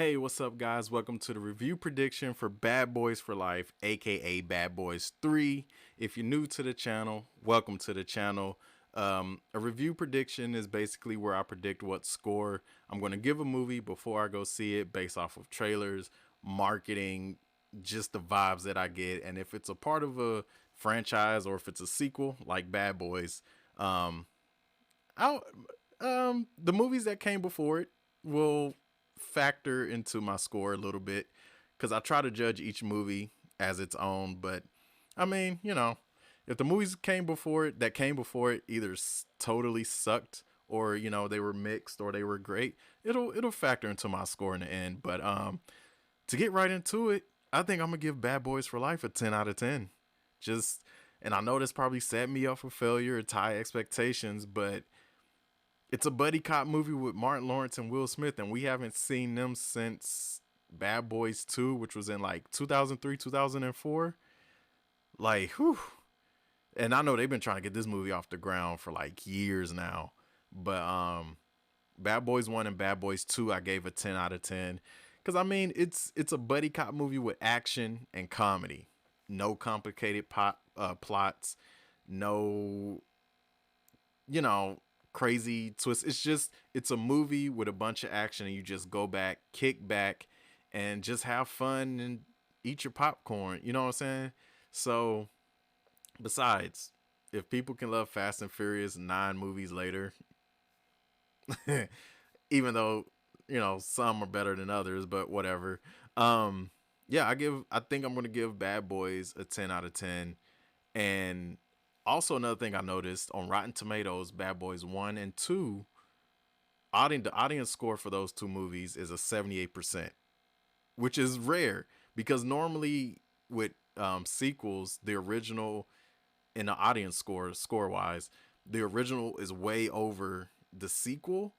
Hey, what's up, guys? Welcome to the review prediction for Bad Boys for Life, aka Bad Boys 3. If you're new to the channel, welcome to the channel. A review prediction is basically where I predict what score I'm going to give a movie before I go see it based off of trailers, marketing, just the vibes that I get. And if it's a part of a franchise or if it's a sequel like Bad Boys, I'll, the movies that came before it will factor into my score a little bit because I try to judge each movie as its own. But I mean, if the movies came before it either totally sucked or they were mixed or they were great, it'll factor into my score in the end. But to get right into it, I think I'm gonna give Bad Boys for Life a 10 out of 10. Just and I know this probably set me up for failure or high expectations, but it's a buddy cop movie with Martin Lawrence and Will Smith, and we haven't seen them since Bad Boys 2, which was in like 2003, 2004. Like, whew. And I know they've been trying to get this movie off the ground for like years now. But Bad Boys 1 and Bad Boys 2, I gave a 10 out of 10. Because, I mean, it's a buddy cop movie with action and comedy. No complicated plots. No, crazy twist. It's a movie with a bunch of action, and you just go back, kick back, and just have fun and eat your popcorn. You know what I'm saying? So, besides, if people can love Fast and Furious 9 movies later, even though some are better than others, but whatever. Yeah, I think I'm gonna give Bad Boys a 10 out of 10. And also another thing I noticed on Rotten Tomatoes, Bad Boys 1 and 2, the audience score for those two movies is a 78%, which is rare because normally with sequels, the original in the audience score wise, the original is way over the sequel,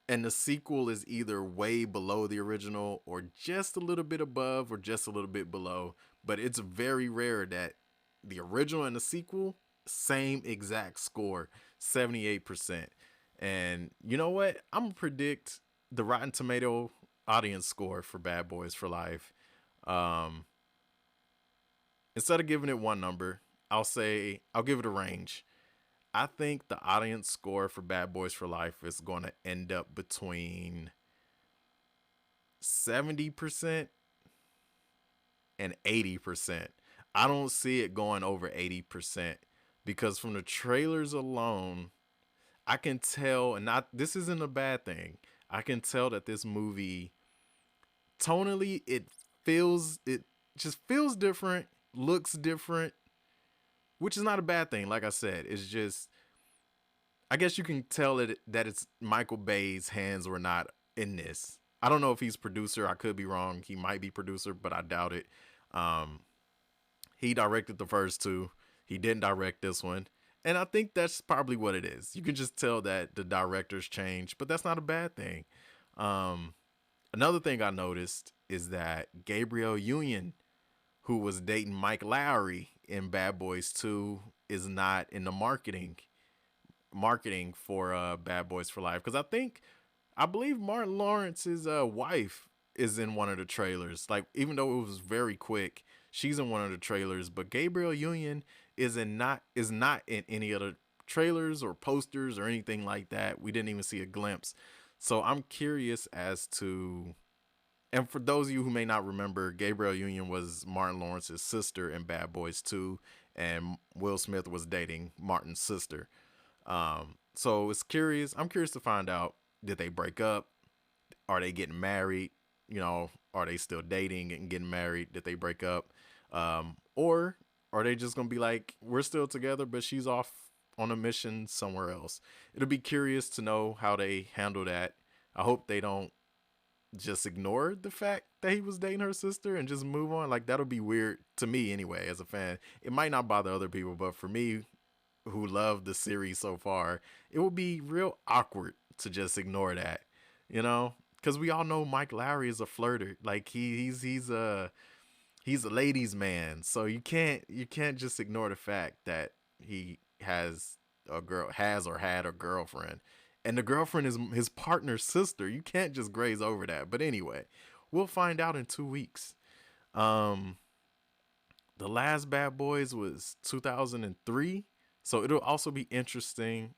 and the sequel is either way below the original or just a little bit above or just a little bit below. But it's very rare that the original and the sequel, same exact score, 78%. And you know what? I'm gonna predict the Rotten Tomato audience score for Bad Boys for Life. Um, Instead of giving it one number, I'll give it a range. I think the audience score for Bad Boys for Life is going to end up between 70% and 80%. I don't see it going over 80% because from the trailers alone, I can tell, and not this isn't a bad thing. I can tell that this movie tonally it just feels different, looks different, which is not a bad thing. Like I said, it's just I guess you can tell that it's Michael Bay's hands were not in this. I don't know if he's producer. I could be wrong. He might be producer, but I doubt it. Um, he directed the first two. He didn't direct this one. And I think that's probably what it is. You can just tell that the directors changed, but that's not a bad thing. Um, Another thing I noticed is that Gabriel Union, who was dating Mike Lowry in Bad Boys 2, is not in the marketing for Bad Boys for Life, because I believe Martin Lawrence's wife is in one of the trailers. Like, even though it was very quick, she's in one of the trailers. But Gabriel Union is not in any of the trailers or posters or anything like that. We didn't even see a glimpse. So I'm curious as to, and for those of you who may not remember, Gabriel Union was Martin Lawrence's sister in Bad Boys 2, and Will Smith was dating Martin's sister. So I'm curious to find out, did they break up? Are they getting married? Are they still dating and getting married? Did they break up? Or are they just gonna be like, we're still together, but she's off on a mission somewhere else? It'll be curious to know how they handle that. I hope they don't just ignore the fact that he was dating her sister and just move on. Like, that'll be weird to me anyway, as a fan. It might not bother other people, but for me, who love the series so far, it would be real awkward to just ignore that, because we all know Mike Lowry is a flirter. Like, he's a ladies' man, so you can't just ignore the fact that he has or had a girlfriend. And the girlfriend is his partner's sister. You can't just graze over that. But anyway, we'll find out in 2 weeks. Um, the last Bad Boys was 2003. So it'll also be interesting.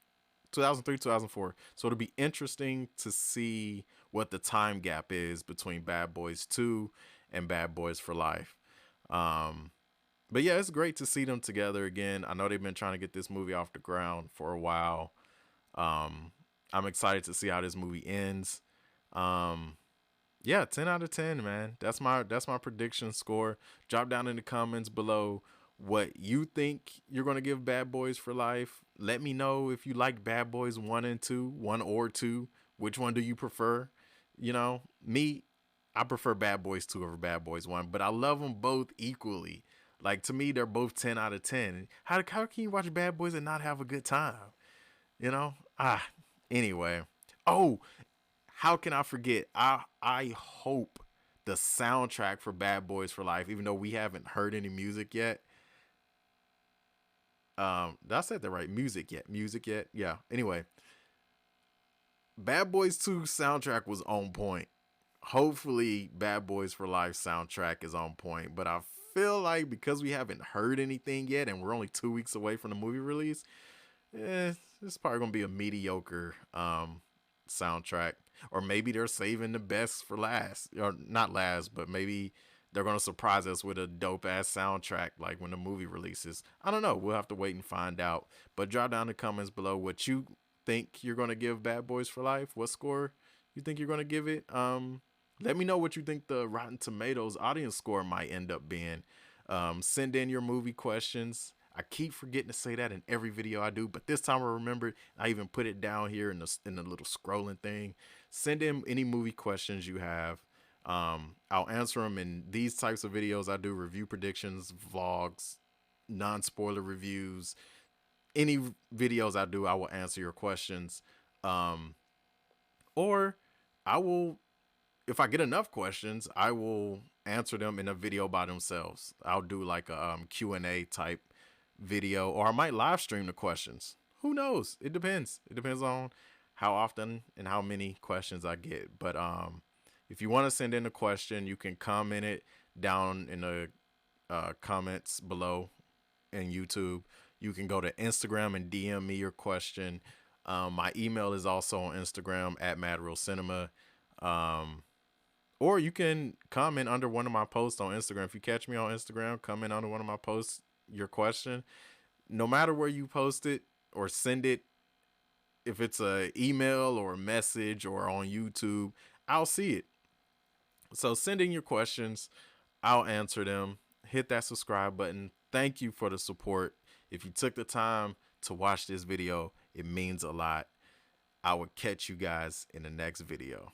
2003, 2004. So it'll be interesting to see what the time gap is between Bad Boys 2 and Bad Boys for Life. Um, but yeah, it's great to see them together again. I know they've been trying to get this movie off the ground for a while. Um, I'm excited to see how this movie ends. Um, yeah, 10 out of 10, man. That's my prediction score. Drop down in the comments below what you think you're going to give Bad Boys for Life. Let me know if you like Bad Boys 1 and 2, 1 or 2. Which one do you prefer? You know, me, I prefer Bad Boys 2 over Bad Boys 1, but I love them both equally. Like, to me, they're both 10 out of 10. How can you watch Bad Boys and not have a good time? You know? Anyway. Oh, how can I forget? I hope the soundtrack for Bad Boys for Life, even though we haven't heard any music yet. Did I say that right? Music yet? Yeah. Anyway, Bad Boys 2 soundtrack was on point. Hopefully Bad Boys for Life soundtrack is on point, but I feel like because we haven't heard anything yet and we're only 2 weeks away from the movie release, it's probably gonna be a mediocre soundtrack. Or maybe they're saving the best for last, or not last, but maybe they're gonna surprise us with a dope ass soundtrack like when the movie releases. I don't know. We'll have to wait and find out. But drop down in the comments below what you think you're gonna give Bad Boys for Life. What score you think you're gonna give it? Let me know what you think the Rotten Tomatoes audience score might end up being. Send in your movie questions. I keep forgetting to say that in every video I do, but this time I remembered. I even put it down here in the little scrolling thing. Send in any movie questions you have. I'll answer them in these types of videos. I do review predictions, vlogs, non-spoiler reviews. Any videos I do, I will answer your questions. Or I will, if I get enough questions, I will answer them in a video by themselves. I'll do like a Q&A type video, or I might live stream the questions. Who knows? It depends. It depends on how often and how many questions I get. But if you want to send in a question, you can comment it down in the comments below in YouTube. You can go to Instagram and DM me your question. My email is also on Instagram at MadRealCinema. Or you can comment under one of my posts on Instagram. If you catch me on Instagram, comment under one of my posts your question. No matter where you post it or send it, if it's a email or a message or on YouTube, I'll see it. So send in your questions. I'll answer them. Hit that subscribe button. Thank you for the support. If you took the time to watch this video, it means a lot. I will catch you guys in the next video.